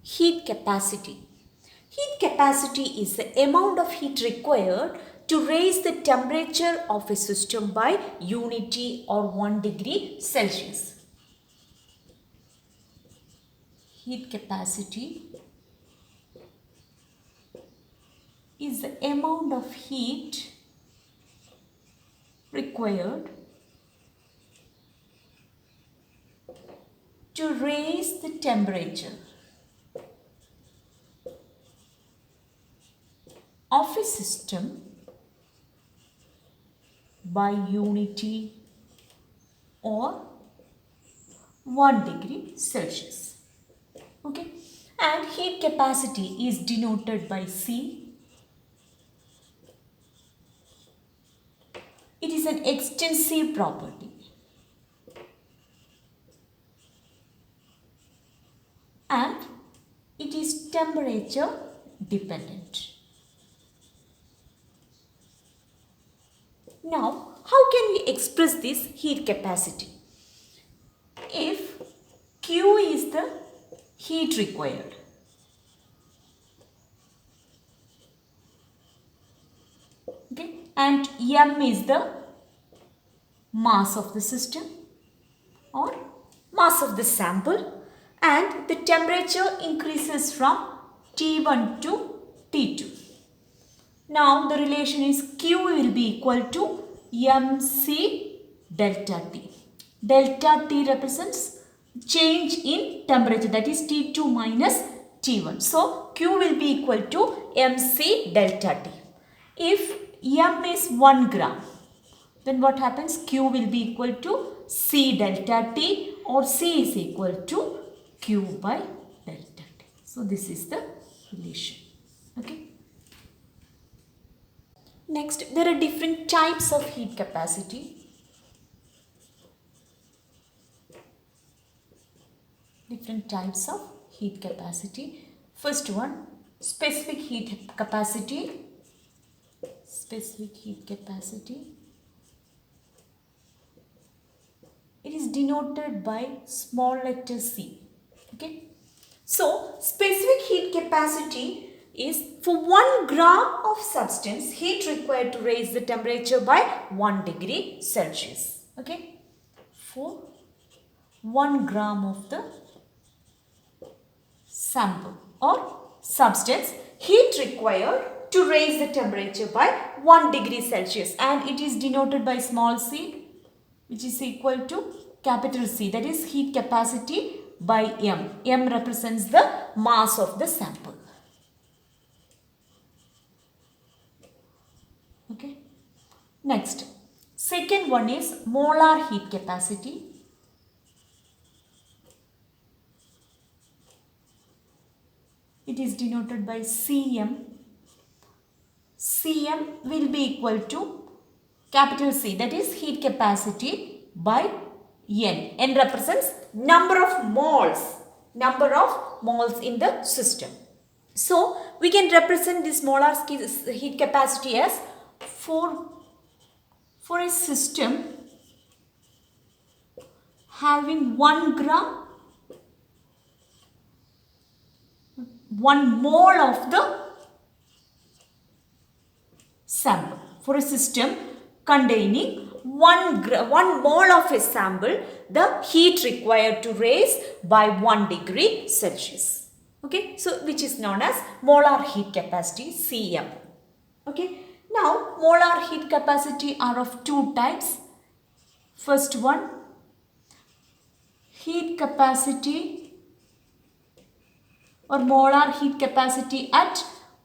Heat capacity. Heat capacity is the amount of heat required to raise the temperature of a system by unity or 1 degree Celsius. Heat capacity is the amount of heat required to raise the temperature of a system by unity or 1 degree Celsius. Okay, and heat capacity is denoted by C. It is an extensive property. And it is temperature dependent. Now, how can we express this heat capacity? If Q is the heat required, okay, and M is the mass of the system or mass of the sample, and the temperature increases from T1 to T2. Now the relation is Q will be equal to MC delta T. Delta T represents change in temperature, that is T2 minus T1. So Q will be equal to MC delta T. If M is 1 gram, then what happens? Q will be equal to C delta T, or C is equal to Q by delta T. So this is the relation. Okay. Next, there are different types of heat capacity. Different types of heat capacity. First one, specific heat capacity. Specific heat capacity. It is denoted by small letter c. Okay. So, specific heat capacity is for 1 gram of substance, heat required to raise the temperature by 1 degree Celsius. Okay. For 1 gram of the sample or substance, heat required to raise the temperature by 1 degree Celsius, and it is denoted by small c, which is equal to capital C, that is heat capacity by M. M represents the mass of the sample. Okay. Next, second one is molar heat capacity. It is denoted by Cm. Cm will be equal to capital C, that is heat capacity by N. N represents number of moles in the system. So, we can represent this molar heat capacity as for a system having 1 gram, 1 mole of the sample. For a system containing 1 mole of a sample, the heat required to raise by 1 degree Celsius. Okay, so which is known as molar heat capacity, Cm. Okay, now molar heat capacity are of 2 types. First one, heat capacity or molar heat capacity at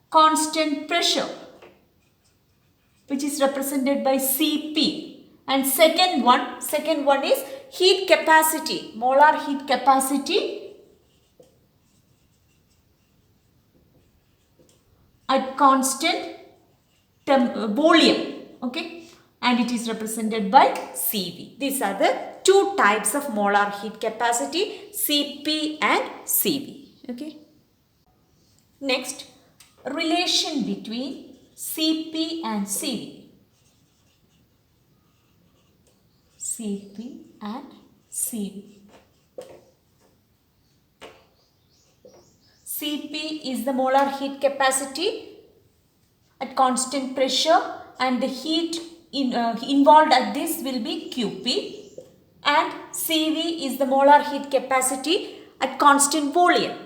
constant pressure, which is represented by Cp. And second one is heat capacity, molar heat capacity at constant volume. Okay, and it is represented by Cv. These are the 2 types of molar heat capacity, Cp and Cv. Okay. Next, relation between Cp and Cv. Cp and Cv. Cp is the molar heat capacity at constant pressure, and the heat involved at this will be Qp, and Cv is the molar heat capacity at constant volume,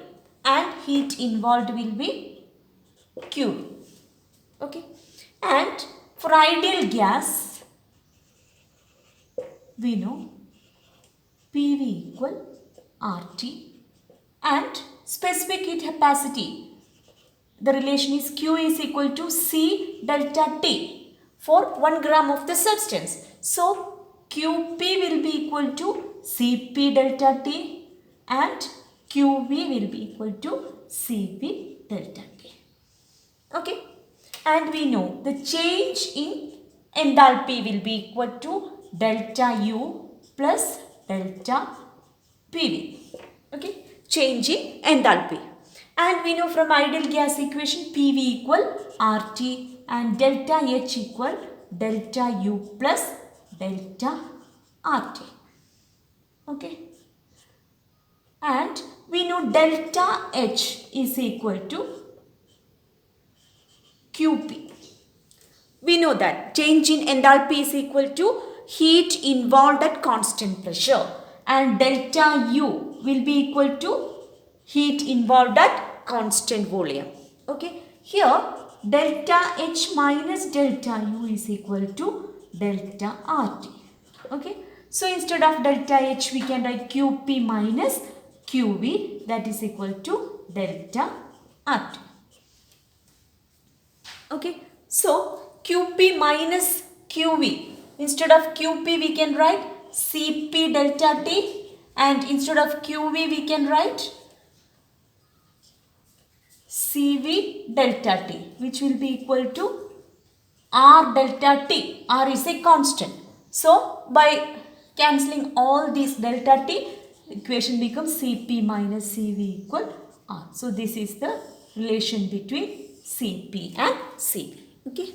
and heat involved will be Qv. Okay, and for ideal gas we know PV equal RT, and specific heat capacity, the relation is Q is equal to C delta T for 1 gram of the substance. So, QP will be equal to Cp delta T and QV will be equal to Cv delta T. Okay. And we know the change in enthalpy will be equal to delta U plus delta PV. Okay. Change in enthalpy. And we know from ideal gas equation PV equal RT and delta H equal delta U plus delta RT. Okay. And we know delta H is equal to Qp. We know that change in enthalpy is equal to heat involved at constant pressure, and delta U will be equal to heat involved at constant volume. Okay. Here delta H minus delta U is equal to delta RT. Okay. So instead of delta H we can write Qp minus Qv, that is equal to delta RT. Okay. So Qp minus Qv, instead of Qp we can write Cp delta T, and instead of Qv we can write Cv delta T, which will be equal to R delta T. R is a constant. So by cancelling all these delta T, equation becomes Cp minus Cv equal R. So this is the relation between Cp and Cv. Okay.